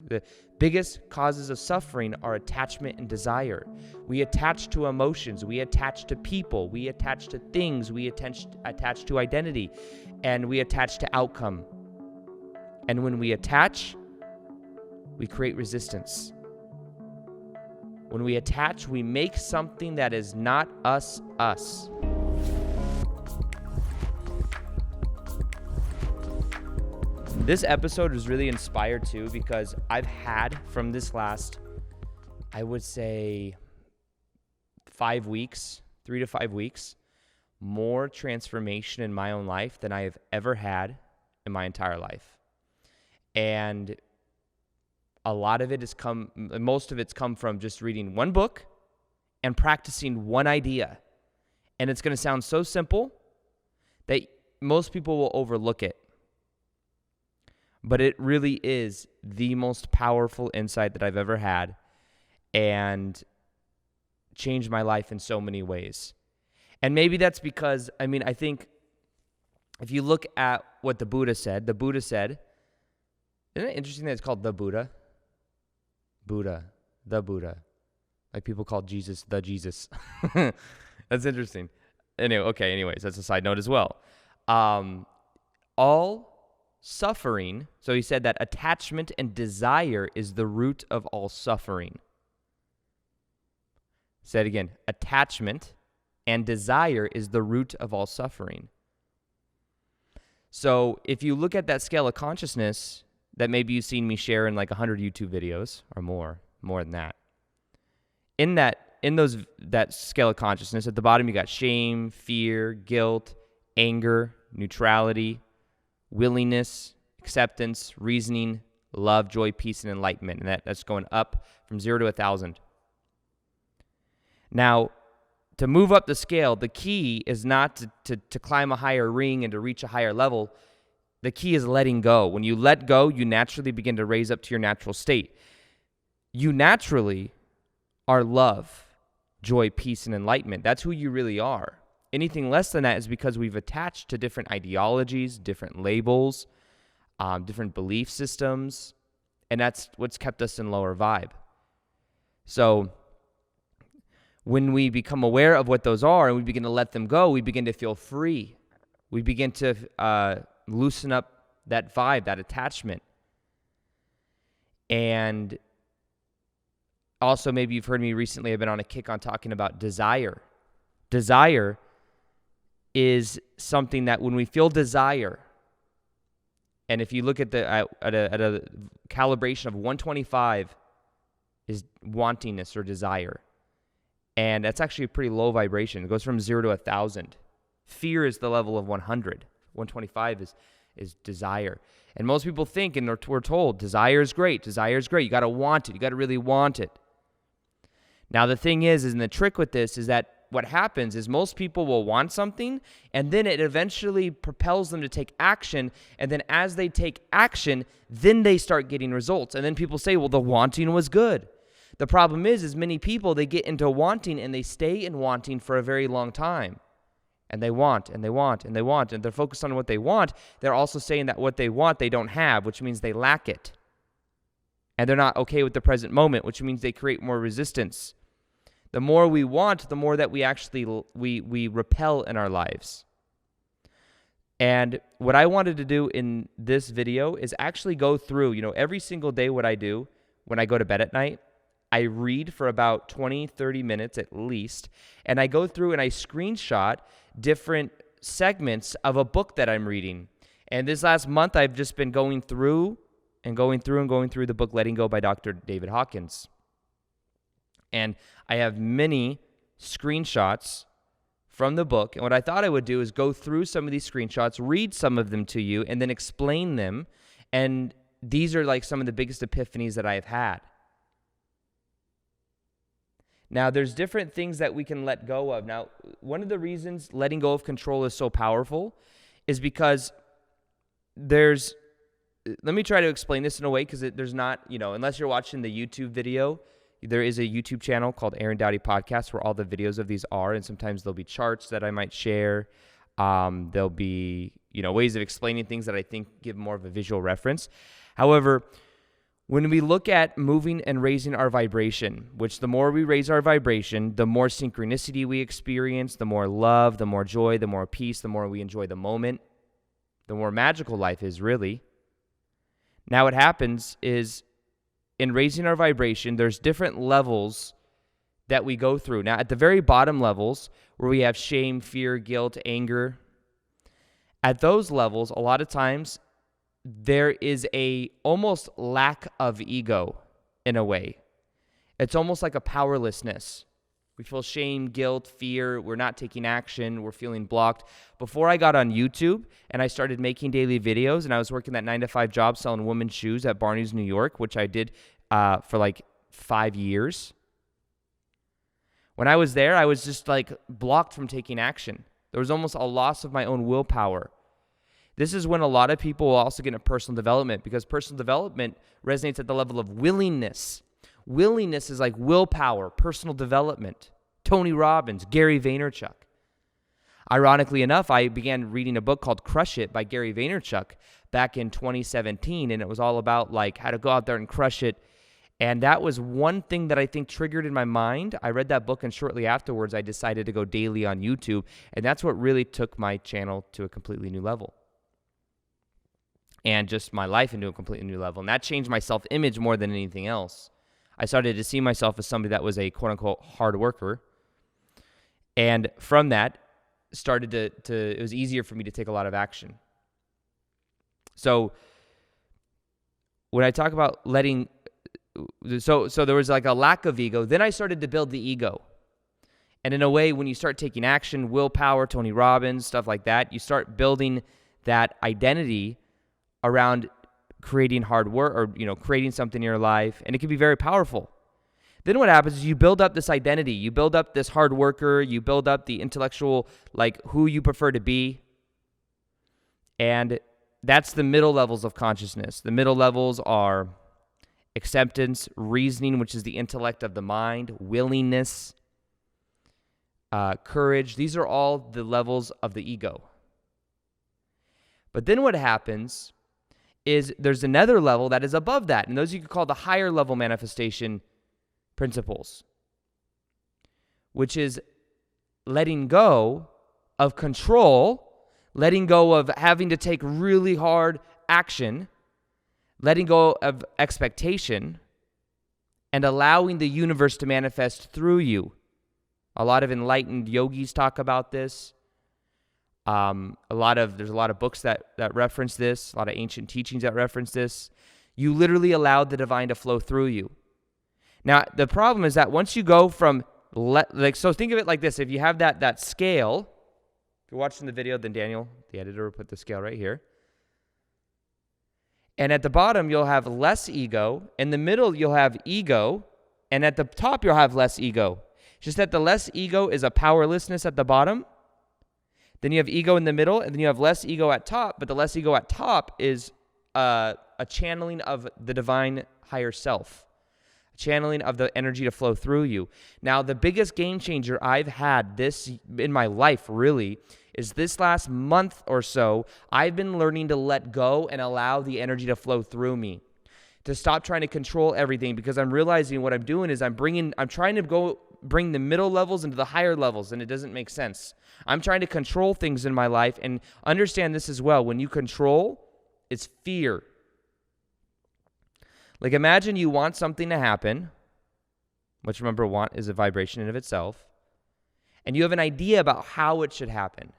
The biggest causes of suffering are attachment and desire. We attach to emotions, we attach to people, we attach to things, we attach to identity, and we attach to outcome. And when we attach, we create resistance. When we attach, we make something that is not us, us. This episode was really inspired too because I've had from this last, I would say 5 weeks, 3 to 5 weeks, more transformation in my own life than I have ever had in my entire life. And a lot of it has most of it's come from just reading one book and practicing one idea. And it's going to sound so simple that most people will overlook it. But it really is the most powerful insight that I've ever had and changed my life in so many ways. And maybe that's because, I think if you look at what the Buddha said, isn't it interesting that it's called the Buddha? Buddha, the Buddha. Like people call Jesus the Jesus. That's interesting. Anyways, that's a side note as well. All suffering, so he said that attachment and desire is the root of all suffering. Say it again. Attachment and desire is the root of all suffering. So if you look at that scale of consciousness that maybe you've seen me share in like 100 YouTube videos or more than that. In that scale of consciousness, at the bottom you got shame, fear, guilt, anger, neutrality, willingness, acceptance, reasoning, love, joy, peace, and enlightenment. And that's going up from 0 to 1,000. Now, to move up the scale, the key is not to climb a higher ring and to reach a higher level. The key is letting go. When you let go, you naturally begin to raise up to your natural state. You naturally are love, joy, peace, and enlightenment. That's who you really are. Anything less than that is because we've attached to different ideologies, different labels, different belief systems, and that's what's kept us in lower vibe. So when we become aware of what those are and we begin to let them go, we begin to feel free. We begin to loosen up that vibe, that attachment. And also maybe you've heard me recently, I've been on a kick on talking about desire. Desire is something that when we feel desire, and if you look at at a calibration of 125 is wantingness or desire, and that's actually a pretty low vibration. It goes from 0 to 1,000. Fear is the level of 100. 125 is desire. And most people think, and we're told, desire is great. Desire is great. You got to want it. You got to really want it. Now the thing is, and the trick with this is that what happens is most people will want something, and then it eventually propels them to take action, and then as they take action, then they start getting results. And then people say, well, the wanting was good. The problem is many people, they get into wanting, and they stay in wanting for a very long time. And they want, and they want, and they want, and they're focused on what they want. They're also saying that what they want, they don't have, which means they lack it. And they're not okay with the present moment, which means they create more resistance. The more we want, the more that we actually we repel in our lives. And what I wanted to do in this video is actually go through, every single day what I do when I go to bed at night. I read for about 20, 30 minutes at least, and I go through and I screenshot different segments of a book that I'm reading. And this last month, I've just been going through the book Letting Go by Dr. David Hawkins. And I have many screenshots from the book. And what I thought I would do is go through some of these screenshots, read some of them to you, and then explain them. And these are like some of the biggest epiphanies that I've had. Now, there's different things that we can let go of. Now, one of the reasons letting go of control is so powerful is because let me try to explain this in a way because there's not, unless you're watching the YouTube video, there is a YouTube channel called Doughty Podcast where all the videos of these are, and sometimes there'll be charts that I might share. There'll be, ways of explaining things that I think give more of a visual reference. However, When we look at moving and raising our vibration, which the more we raise our vibration, the more synchronicity we experience, the more love, the more joy, the more peace, the more we enjoy the moment, the more magical life is, really. Now what happens is, in raising our vibration, there's different levels that we go through. Now, at the very bottom levels, where we have shame, fear, guilt, anger, at those levels, a lot of times, there is a almost lack of ego in a way. It's almost like a powerlessness. We feel shame, guilt, fear. We're not taking action. We're feeling blocked. Before I got on YouTube and I started making daily videos, and I was working that 9-to-5 job selling women's shoes at Barney's, New York, which I did for like 5 years. When I was there, I was just like blocked from taking action. There was almost a loss of my own willpower. This is when a lot of people will also get into personal development, because personal development resonates at the level of willingness. Willingness is like willpower, personal development. Tony Robbins, Gary Vaynerchuk. Ironically enough, I began reading a book called Crush It by Gary Vaynerchuk back in 2017, and it was all about like how to go out there and crush it. And that was one thing that I think triggered in my mind. I read that book, and shortly afterwards, I decided to go daily on YouTube, and that's what really took my channel to a completely new level. And just my life into a completely new level. And that changed my self-image more than anything else. I started to see myself as somebody that was a quote-unquote hard worker. And from that, it was easier for me to take a lot of action. So when I talk about so there was like a lack of ego, then I started to build the ego. And in a way, when you start taking action, willpower, Tony Robbins, stuff like that, you start building that identity around creating hard work, or creating something in your life, and it can be very powerful. Then what happens is you build up this identity, you build up this hard worker, you build up the intellectual, like who you prefer to be, and that's the middle levels of consciousness. The middle levels are acceptance, reasoning, which is the intellect of the mind, willingness, courage. These are all the levels of the ego. But then what happens is there's another level that is above that, and those you could call the higher level manifestation principles, which is letting go of control, letting go of having to take really hard action, letting go of expectation, and allowing the universe to manifest through you. A lot of enlightened yogis talk about this. There's a lot of books that reference this, a lot of ancient teachings that reference this. You literally allowed the divine to flow through you. Now, the problem is that once you go from, so think of it like this. If you have that scale, if you're watching the video, then Daniel, the editor, will put the scale right here. And at the bottom, you'll have less ego. In the middle, you'll have ego. And at the top, you'll have less ego. It's just that the less ego is a powerlessness at the bottom. Then you have ego in the middle, and then you have less ego at top. But the less ego at top is a channeling of the divine higher self, a channeling of the energy to flow through you. Now, the biggest game changer I've had this in my life, really, is this last month or so, I've been learning to let go and allow the energy to flow through me, to stop trying to control everything, because I'm realizing what I'm doing is I'm trying to bring the middle levels into the higher levels, and it doesn't make sense. I'm trying to control things in my life, and understand this as well. When you control, it's fear. Like, imagine you want something to happen, which, remember, want is a vibration in of itself, and you have an idea about how it should happen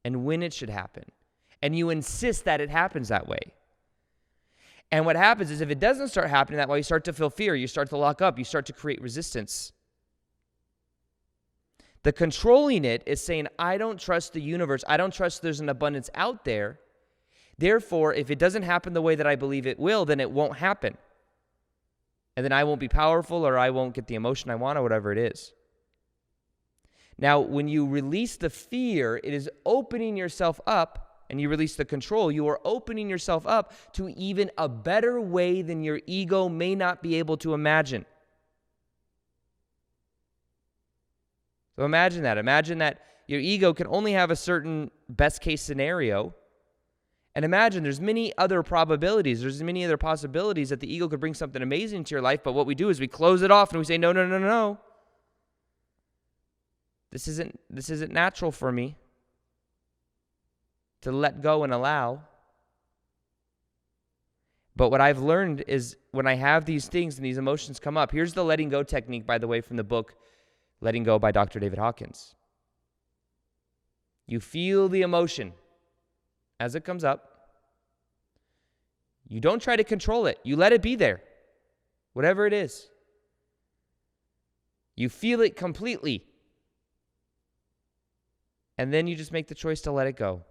and when it should happen, and you insist that it happens that way. And what happens is, if it doesn't start happening that way, you start to feel fear, you start to lock up, you start to create resistance. The controlling it is saying, I don't trust the universe. I don't trust there's an abundance out there. Therefore, if it doesn't happen the way that I believe it will, then it won't happen. And then I won't be powerful, or I won't get the emotion I want, or whatever it is. Now, when you release the fear, it is opening yourself up, and you release the control, you are opening yourself up to even a better way than your ego may not be able to imagine. So imagine that. Imagine that your ego can only have a certain best case scenario, And imagine there's many other probabilities. There's many other possibilities that the ego could bring something amazing to your life, but what we do is we close it off and we say, no, no, no, no. This isn't natural for me to let go and allow. But what I've learned is when I have these things and these emotions come up, here's the letting go technique, by the way, from the book Letting Go by Dr. David Hawkins. You feel the emotion as it comes up. You don't try to control it. You let it be there, whatever it is. You feel it completely. And then you just make the choice to let it go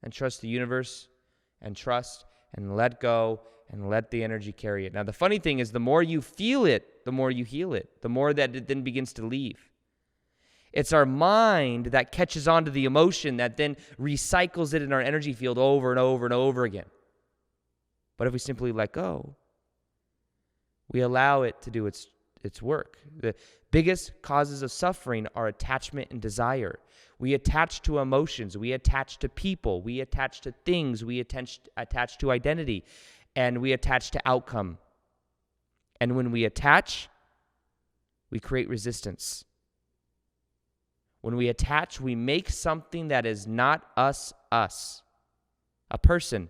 and trust the universe and trust and let go and let the energy carry it. Now, the funny thing is the more you feel it, the more you heal it, the more that it then begins to leave. It's our mind that catches on to the emotion that then recycles it in our energy field over and over and over again. But if we simply let go, we allow it to do its work. The biggest causes of suffering are attachment and desire. We attach to emotions, we attach to people, we attach to things, we attach to identity, and we attach to outcome. And when we attach, we create resistance. When we attach, we make something that is not us. A person.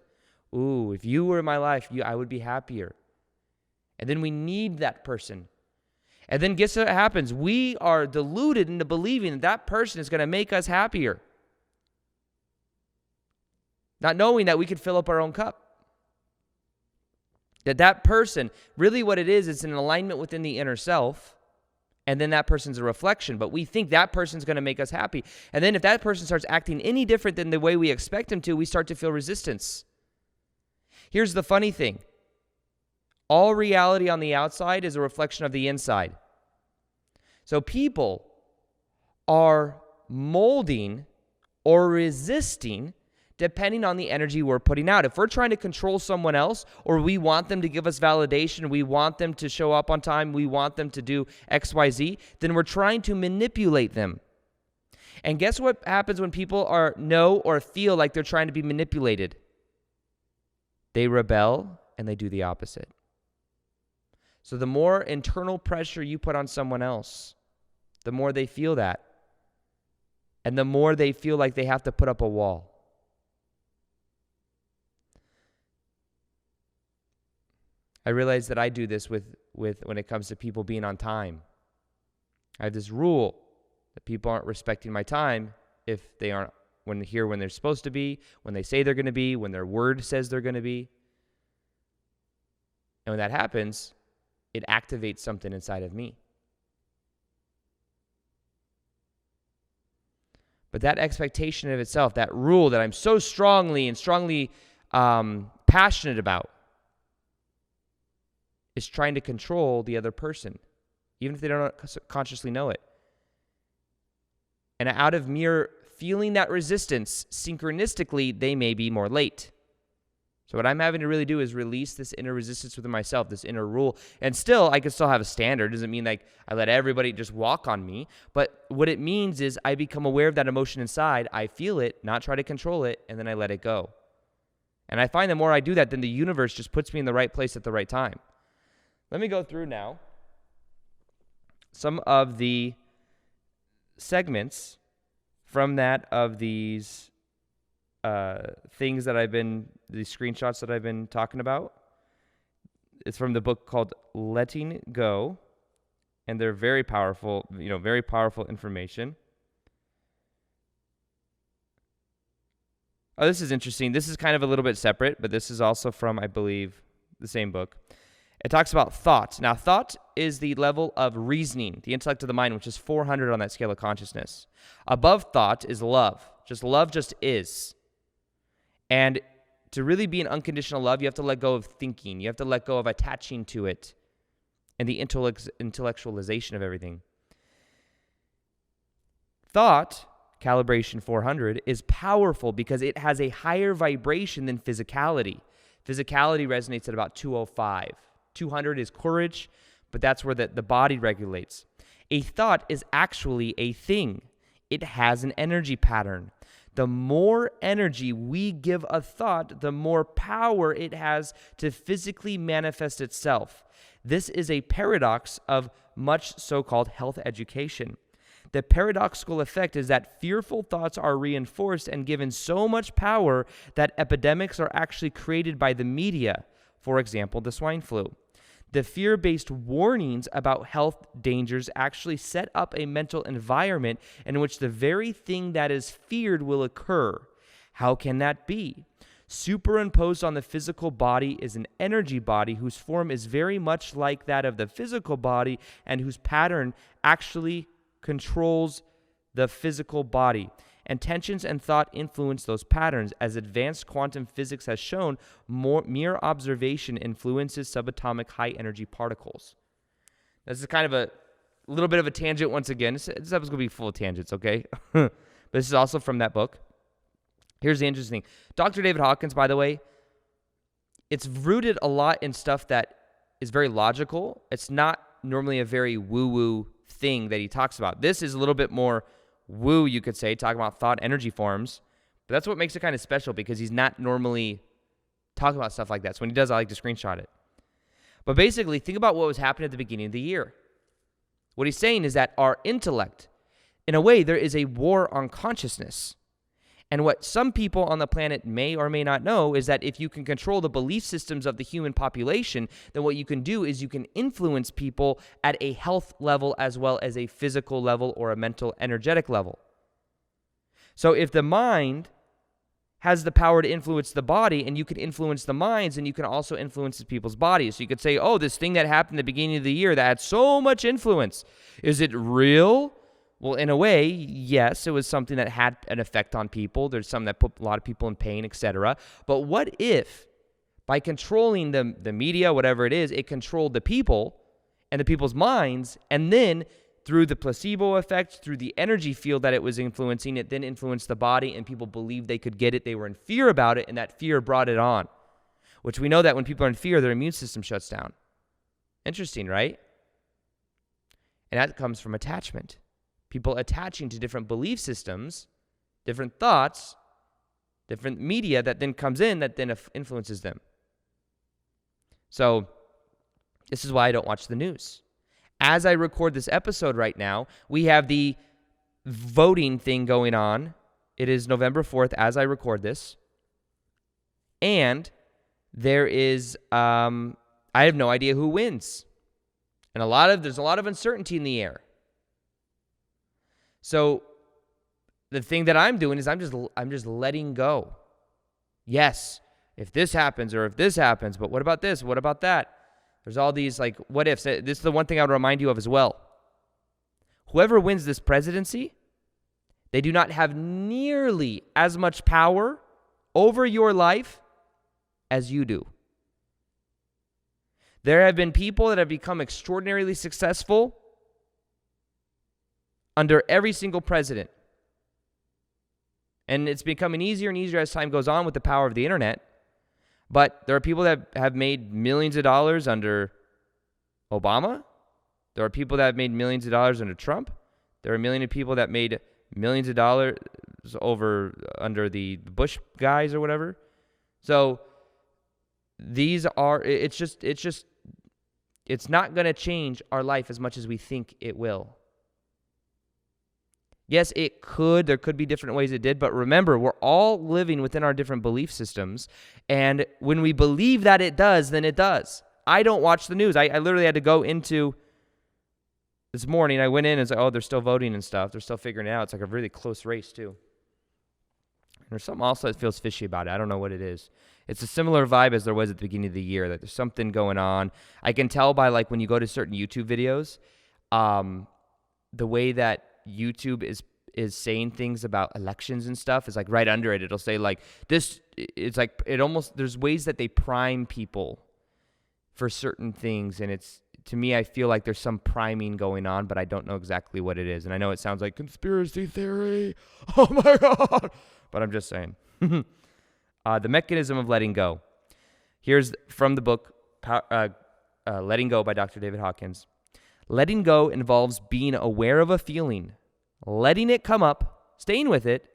Ooh, if you were in my life, I would be happier. And then we need that person. And then guess what happens? We are deluded into believing that that person is going to make us happier. Not knowing that we could fill up our own cup. That person, really what it is, it's an alignment within the inner self. And then that person's a reflection. But we think that person's going to make us happy. And then if that person starts acting any different than the way we expect them to, we start to feel resistance. Here's the funny thing. All reality on the outside is a reflection of the inside. So people are molding or resisting depending on the energy we're putting out. If we're trying to control someone else, or we want them to give us validation, we want them to show up on time, we want them to do XYZ, then we're trying to manipulate them. And guess what happens when people know or feel like they're trying to be manipulated? They rebel and they do the opposite. So the more internal pressure you put on someone else, the more they feel that. And the more they feel like they have to put up a wall. I realize that I do this with when it comes to people being on time. I have this rule that people aren't respecting my time if they aren't when they're supposed to be, when they say they're going to be, when their word says they're going to be. And when that happens, it activates something inside of me. But that expectation of itself, that rule that I'm so strongly passionate about, is trying to control the other person, even if they don't consciously know it. And out of mere feeling that resistance, synchronistically, they may be more late. So what I'm having to really do is release this inner resistance within myself, this inner rule. And still, I can still have a standard. It doesn't mean like I let everybody just walk on me. But what it means is I become aware of that emotion inside. I feel it, not try to control it, and then I let it go. And I find the more I do that, then the universe just puts me in the right place at the right time. Let me go through now some of the segments from that of these things that these screenshots that I've been talking about. It's from the book called Letting Go, and they're very powerful, very powerful information. Oh, this is interesting. This is kind of a little bit separate, but this is also from, I believe, the same book. It talks about thought. Now, thought is the level of reasoning, the intellect of the mind, which is 400 on that scale of consciousness. Above thought is love. Love just is. And to really be in unconditional love, you have to let go of thinking. You have to let go of attaching to it and the intellectualization of everything. Thought, calibration 400, is powerful because it has a higher vibration than physicality. Physicality resonates at about 205. 200 is courage, but that's where the body regulates. A thought is actually a thing. It has an energy pattern. The more energy we give a thought, the more power it has to physically manifest itself. This is a paradox of much so-called health education. The paradoxical effect is that fearful thoughts are reinforced and given so much power that epidemics are actually created by the media. For example, the swine flu. The fear-based warnings about health dangers actually set up a mental environment in which the very thing that is feared will occur. How can that be? Superimposed on the physical body is an energy body whose form is very much like that of the physical body and whose pattern actually controls the physical body. Intentions and thought influence those patterns. As advanced quantum physics has shown, mere observation influences subatomic high-energy particles. This is kind of a little bit of a tangent once again. This episode's going to be full of tangents, okay? But this is also from that book. Here's the interesting thing. Dr. David Hawkins, by the way, it's rooted a lot in stuff that is very logical. It's not normally a very woo-woo thing that he talks about. This is a little bit more woo, you could say, talking about thought energy forms. But that's what makes it kind of special, because he's not normally talking about stuff like that. So when he does, I like to screenshot it. But basically, think about what was happening at the beginning of the year. What he's saying is that our intellect, in a way, there is a war on consciousness. And what some people on the planet may or may not know is that if you can control the belief systems of the human population, then what you can do is you can influence people at a health level as well as a physical level or a mental, energetic level. So if the mind has the power to influence the body, and you can influence the minds, and you can also influence people's bodies. So you could say, oh, this thing that happened at the beginning of the year that had so much influence, is it real? Well, in a way, yes, it was something that had an effect on people. There's some that put a lot of people in pain, etc. But what if, by controlling the media, whatever it is, it controlled the people and the people's minds, and then through the placebo effect, through the energy field that it was influencing, it then influenced the body, and people believed they could get it. They were in fear about it, and that fear brought it on, which we know that when people are in fear, their immune system shuts down. Interesting, right? And that comes from attachment. People attaching to different belief systems, different thoughts, different media that then comes in that then influences them. So this is why I don't watch the news. As I record this episode right now, we have the voting thing going on. It is November 4th as I record this. And there is, I have no idea who wins. And there's a lot of uncertainty in the air. So the thing that I'm doing is I'm just letting go. Yes, if this happens or if this happens, but what about this? What about that? There's all these like what ifs. This is the one thing I would remind you of as well. Whoever wins this presidency, they do not have nearly as much power over your life as you do. There have been people that have become extraordinarily successful under every single president. And it's becoming easier and easier as time goes on with the power of the internet. But there are people that have made millions of dollars under Obama. There are people that have made millions of dollars under Trump. There are millions of people that made millions of dollars under the Bush guys or whatever. So it's not going to change our life as much as we think it will. Yes, it could. There could be different ways it did. But remember, we're all living within our different belief systems. And when we believe that it does, then it does. I don't watch the news. I literally had to go into this morning. I went in and said, oh, they're still voting and stuff. They're still figuring it out. It's like a really close race, too. And there's something also that feels fishy about it. I don't know what it is. It's a similar vibe as there was at the beginning of the year, that there's something going on. I can tell by, like, when you go to certain YouTube videos, the way that YouTube is saying things about elections and stuff is like right under it. It'll say like this. It's like it almost, there's ways that they prime people for certain things. And it's, to me, I feel like there's some priming going on, but I don't know exactly what it is. And I know it sounds like conspiracy theory. Oh my God. But I'm just saying. The mechanism of letting go. Here's from the book, Letting Go by Dr. David Hawkins. Letting go involves being aware of a feeling, letting it come up, staying with it,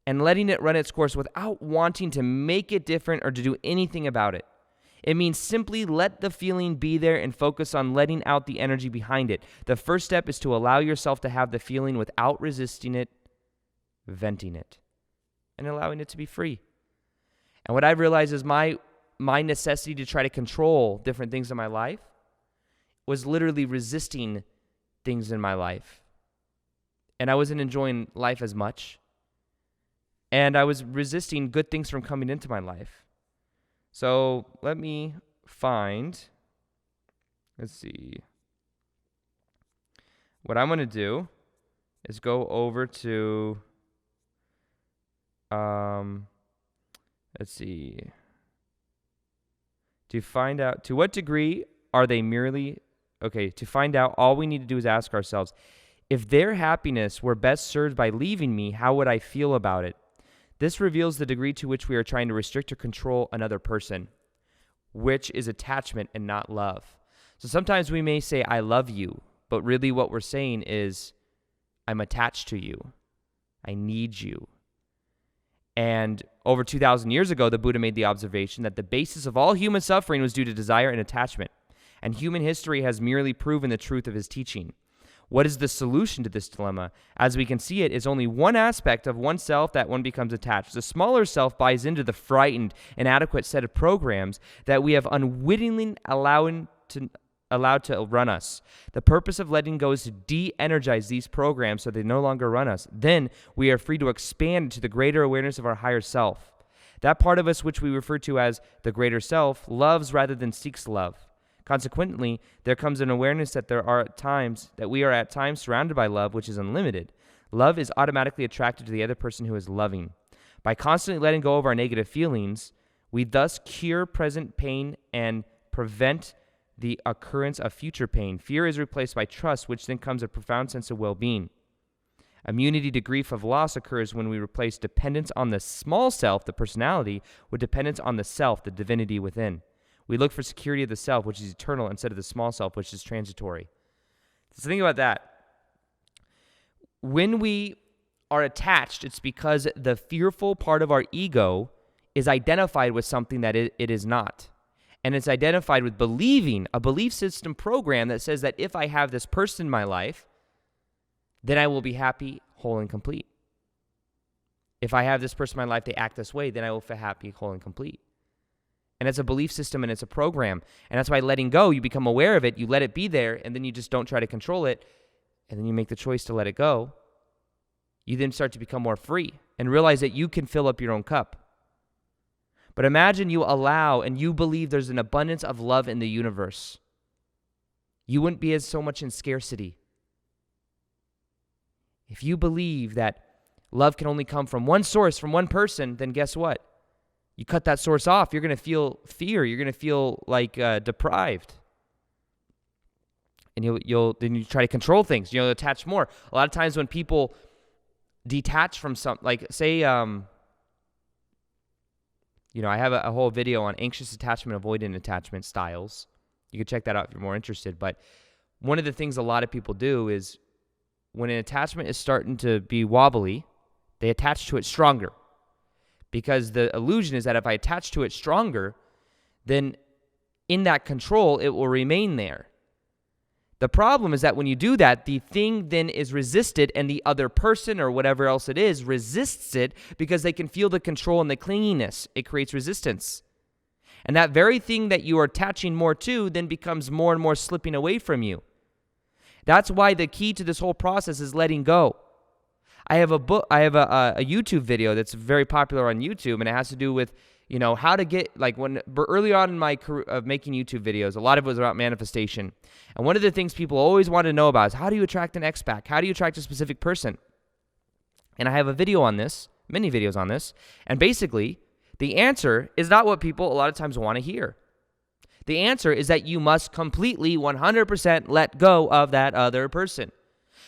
and letting it run its course without wanting to make it different or to do anything about it. It means simply let the feeling be there and focus on letting out the energy behind it. The first step is to allow yourself to have the feeling without resisting it, venting it, and allowing it to be free. And what I've realized is my necessity to try to control different things in my life was literally resisting things in my life. And I wasn't enjoying life as much. And I was resisting good things from coming into my life. So let me find, let's see. What I'm going to do is go over to, let's see. To find out, to what degree are they merely, to find out, all we need to do is ask ourselves, if their happiness were best served by leaving me, how would I feel about it? This reveals the degree to which we are trying to restrict or control another person, which is attachment and not love. So sometimes we may say, I love you, but really what we're saying is, I'm attached to you. I need you. And over 2,000 years ago, the Buddha made the observation that the basis of all human suffering was due to desire and attachment. And human history has merely proven the truth of his teaching. What is the solution to this dilemma? As we can see, it is only one aspect of oneself that one becomes attached. The smaller self buys into the frightened, inadequate set of programs that we have unwittingly allowed to run us. The purpose of letting go is to de-energize these programs so they no longer run us. Then we are free to expand to the greater awareness of our higher self. That part of us which we refer to as the greater self loves rather than seeks love. Consequently, there comes an awareness that we are at times surrounded by love, which is unlimited. Love is automatically attracted to the other person who is loving. By constantly letting go of our negative feelings, we thus cure present pain and prevent the occurrence of future pain. Fear is replaced by trust, which then comes a profound sense of well-being. Immunity to grief of loss occurs when we replace dependence on the small self, the personality, with dependence on the self, the divinity within. We look for security of the self, which is eternal, instead of the small self, which is transitory. So think about that. When we are attached, it's because the fearful part of our ego is identified with something that it is not. And it's identified with believing a belief system program that says that if I have this person in my life, then I will be happy, whole, and complete. If I have this person in my life, they act this way, then I will feel happy, whole, and complete. And it's a belief system and it's a program. And that's why letting go, you become aware of it, you let it be there, and then you just don't try to control it, and then you make the choice to let it go. You then start to become more free and realize that you can fill up your own cup. But imagine you allow and you believe there's an abundance of love in the universe. You wouldn't be as so much in scarcity. If you believe that love can only come from one source, from one person, then guess what? You cut that source off, you're going to feel fear. You're going to feel like deprived. And then you try to control things. You'll attach more. A lot of times when people detach from something, like say, I have a whole video on anxious attachment, avoidant attachment styles. You can check that out if you're more interested. But one of the things a lot of people do is when an attachment is starting to be wobbly, they attach to it stronger. Because the illusion is that if I attach to it stronger, then in that control, it will remain there. The problem is that when you do that, the thing then is resisted, and the other person or whatever else it is resists it because they can feel the control and the clinginess. It creates resistance. And that very thing that you are attaching more to then becomes more and more slipping away from you. That's why the key to this whole process is letting go. I have a YouTube video that's very popular on YouTube, and it has to do with, how to get, early on in my career of making YouTube videos, a lot of it was about manifestation. And one of the things people always want to know about is how do you attract an X-Pac? How do you attract a specific person? And I have a video on this, many videos on this, and basically, the answer is not what people a lot of times want to hear. The answer is that you must completely, 100% let go of that other person.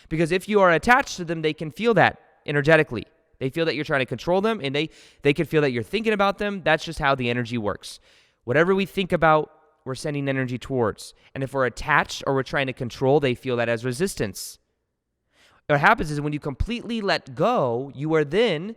Because if you are attached to them, they can feel that energetically. They feel that you're trying to control them, and they can feel that you're thinking about them. That's just how the energy works. Whatever we think about, we're sending energy towards. And if we're attached or we're trying to control, they feel that as resistance. What happens is when you completely let go, you are then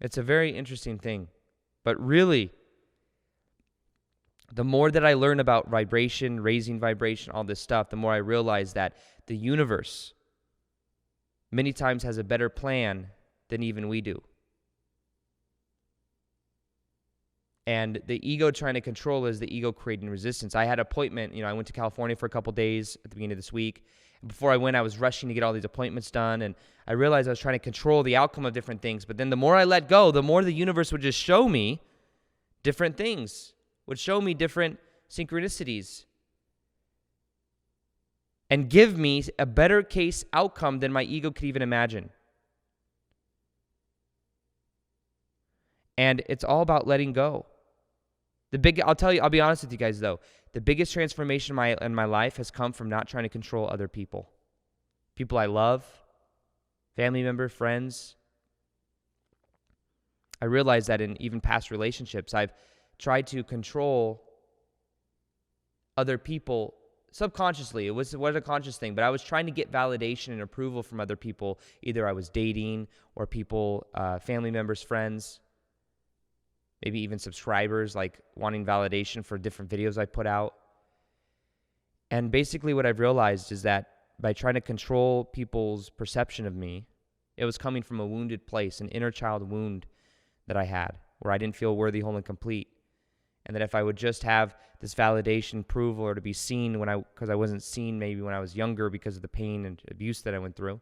It's a very interesting thing. But really, the more that I learn about vibration, raising vibration, all this stuff, the more I realize that the universe many times has a better plan than even we do. And the ego trying to control is the ego creating resistance. I had an appointment, I went to California for a couple days at the beginning of this week. And before I went, I was rushing to get all these appointments done. And I realized I was trying to control the outcome of different things. But then the more I let go, the more the universe would just show me different things, would show me different synchronicities, and give me a better case outcome than my ego could even imagine. And it's all about letting go. I'll be honest with you guys though. The biggest transformation in my life has come from not trying to control other people. People I love, family members, friends. I realize that in even past relationships, I've tried to control other people subconsciously. It wasn't a conscious thing, but I was trying to get validation and approval from other people. Either I was dating or people, family members, friends, maybe even subscribers, like wanting validation for different videos I put out. And basically what I've realized is that by trying to control people's perception of me, it was coming from a wounded place, an inner child wound that I had, where I didn't feel worthy, whole, and complete. And that if I would just have this validation, approval, or to be seen because I wasn't seen maybe when I was younger because of the pain and abuse that I went through,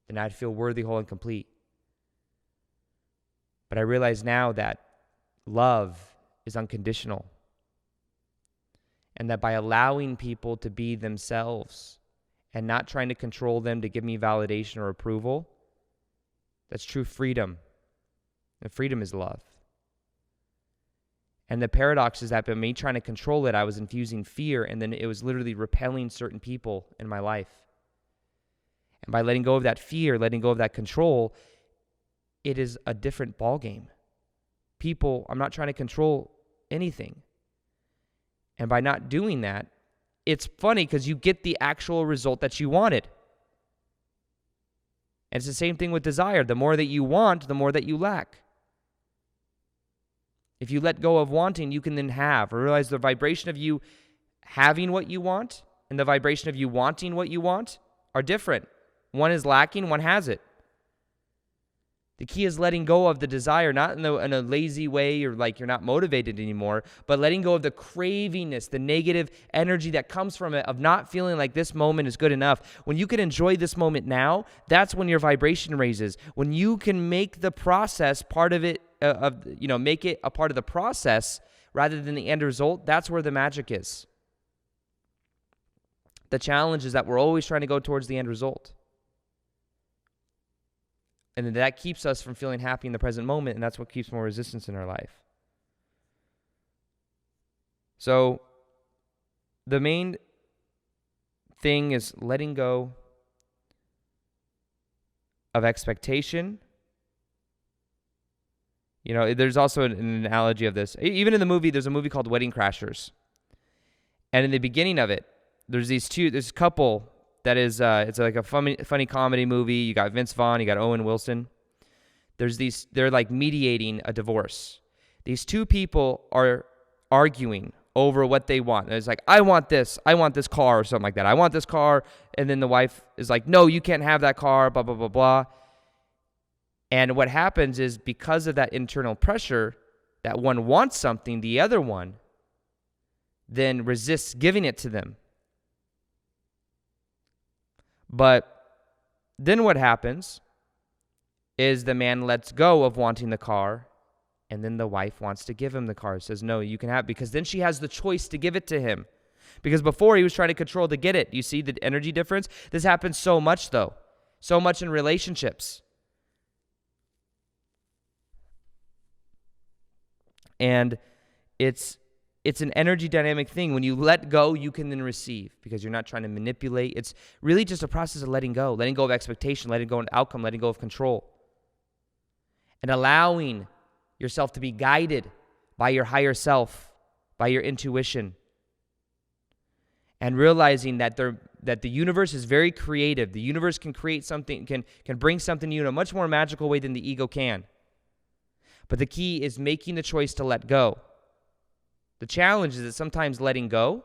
then I'd feel worthy, whole, and complete. But I realize now that love is unconditional. And that by allowing people to be themselves and not trying to control them to give me validation or approval, that's true freedom. And freedom is love. And the paradox is that by me trying to control it, I was infusing fear, and then it was literally repelling certain people in my life. And by letting go of that fear, letting go of that control, it is a different ballgame. People, I'm not trying to control anything. And by not doing that, it's funny because you get the actual result that you wanted. And it's the same thing with desire. The more that you want, the more that you lack. If you let go of wanting, you can then have. Or realize the vibration of you having what you want and the vibration of you wanting what you want are different. One is lacking, one has it. The key is letting go of the desire, not in a lazy way or like you're not motivated anymore, but letting go of the cravingness, the negative energy that comes from it of not feeling like this moment is good enough. When you can enjoy this moment now, that's when your vibration raises. When you can make the process part of it, make it a part of the process rather than the end result, that's where the magic is. The challenge is that we're always trying to go towards the end result. And that keeps us from feeling happy in the present moment, and that's what keeps more resistance in our life. So the main thing is letting go of expectation. There's also an analogy of this. Even in the movie, there's a movie called Wedding Crashers. And in the beginning of it, there's this couple that is, it's like a funny comedy movie. You got Vince Vaughn, you got Owen Wilson. They're like mediating a divorce. These two people are arguing over what they want. And it's like, I want this car or something like that. I want this car. And then the wife is like, no, you can't have that car, blah, blah, blah, blah. And what happens is because of that internal pressure, that one wants something, the other one then resists giving it to them. But then what happens is the man lets go of wanting the car, and then the wife wants to give him the car. Says, no, you can have it, because then she has the choice to give it to him. Because before he was trying to control to get it. You see the energy difference? This happens so much, though. So much in relationships. And it's an energy dynamic thing. When you let go, you can then receive because you're not trying to manipulate. It's really just a process of letting go of expectation, letting go of outcome, letting go of control, and allowing yourself to be guided by your higher self, by your intuition, and realizing that the universe is very creative. The universe can create something, can bring something to you in a much more magical way than the ego can. But the key is making the choice to let go. The challenge is that sometimes letting go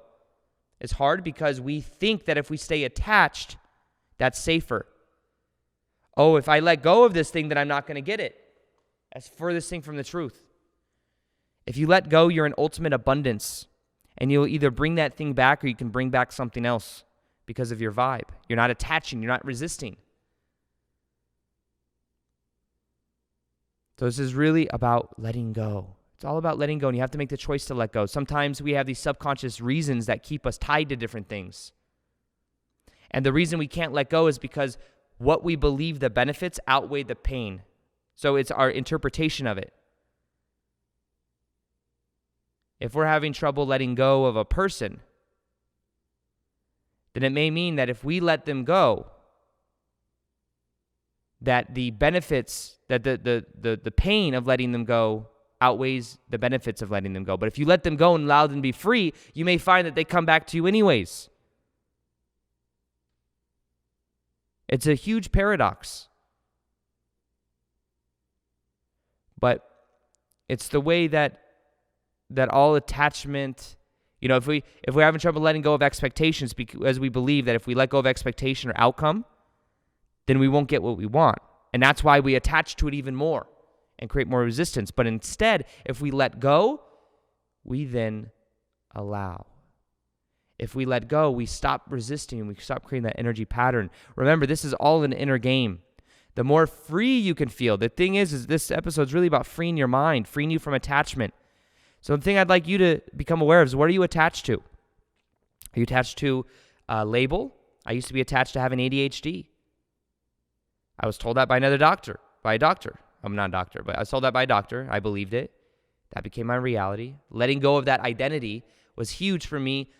is hard because we think that if we stay attached, that's safer. Oh, if I let go of this thing, then I'm not going to get it. That's furthest thing from the truth. If you let go, you're in ultimate abundance. And you'll either bring that thing back or you can bring back something else because of your vibe. You're not attaching. You're not resisting. So this is really about letting go. It's all about letting go, and you have to make the choice to let go. Sometimes we have these subconscious reasons that keep us tied to different things. And the reason we can't let go is because what we believe the benefits outweigh the pain. So it's our interpretation of it. If we're having trouble letting go of a person, then it may mean that if we let them go, that the benefits, that the pain of letting them go outweighs the benefits of letting them go. But if you let them go and allow them to be free, you may find that they come back to you anyways. It's a huge paradox. But it's the way that all attachment, if we're having trouble letting go of expectations because we believe that if we let go of expectation or outcome, then we won't get what we want. And that's why we attach to it even more and create more resistance. But instead, if we let go, we then allow. If we let go, we stop resisting and we stop creating that energy pattern. Remember, this is all an inner game. The more free you can feel. The thing is this episode is really about freeing your mind, freeing you from attachment. So the thing I'd like you to become aware of is, what are you attached to? Are you attached to a label? I used to be attached to having ADHD. I was told that by a doctor. I'm not a doctor, but I was told that by a doctor. I believed it. That became my reality. Letting go of that identity was huge for me,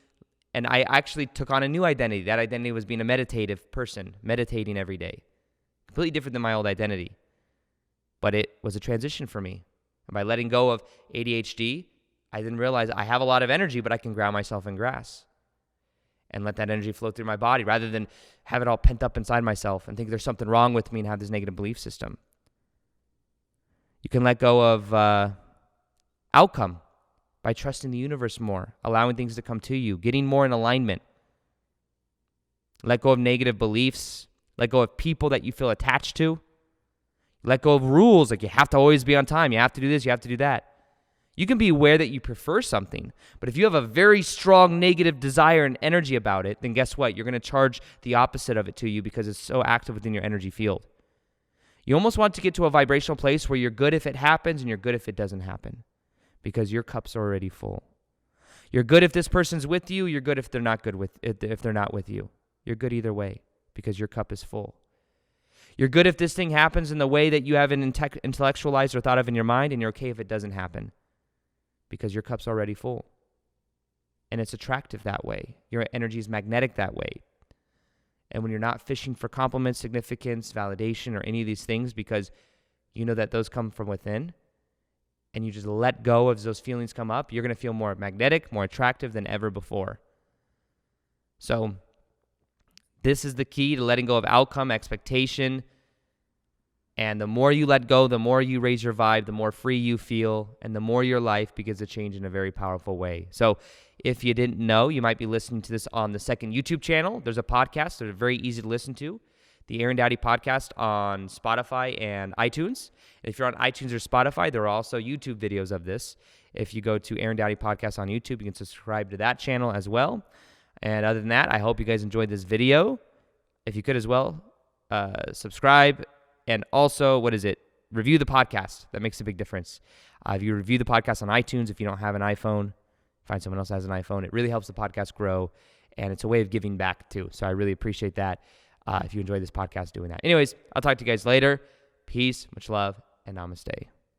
and I actually took on a new identity. That identity was being a meditative person, meditating every day. Completely different than my old identity. But it was a transition for me. And by letting go of ADHD, I then realized I have a lot of energy, but I can ground myself in grass and let that energy flow through my body rather than have it all pent up inside myself and think there's something wrong with me and have this negative belief system. You can let go of outcome by trusting the universe more, allowing things to come to you, getting more in alignment. Let go of negative beliefs. Let go of people that you feel attached to. Let go of rules, like you have to always be on time. You have to do this, you have to do that. You can be aware that you prefer something, but if you have a very strong negative desire and energy about it, then guess what? You're going to charge the opposite of it to you because it's so active within your energy field. You almost want to get to a vibrational place where you're good if it happens and you're good if it doesn't happen because your cup's already full. You're good if this person's with you. You're good if they're not with you. You're good either way because your cup is full. You're good if this thing happens in the way that you haven't intellectualized or thought of in your mind, and you're okay if it doesn't happen because your cup's already full. And it's attractive that way. Your energy is magnetic that way. And when you're not fishing for compliments, significance, validation, or any of these things because you know that those come from within, and you just let go as those feelings come up, you're going to feel more magnetic, more attractive than ever before. So this is the key to letting go of outcome, expectation. And the more you let go, the more you raise your vibe, the more free you feel, and the more your life begins to change in a very powerful way. So if you didn't know, you might be listening to this on the second YouTube channel. There's a podcast. They're very easy to listen to. The Aaron Doughty Podcast on Spotify and iTunes. And if you're on iTunes or Spotify, there are also YouTube videos of this. If you go to Aaron Doughty Podcast on YouTube, you can subscribe to that channel as well. And other than that, I hope you guys enjoyed this video. If you could as well, subscribe. And also, review the podcast. That makes a big difference. If you review the podcast on iTunes, if you don't have an iPhone, find someone else who has an iPhone. It really helps the podcast grow, and it's a way of giving back too. So I really appreciate that if you enjoy this podcast doing that. Anyways, I'll talk to you guys later. Peace, much love, and namaste.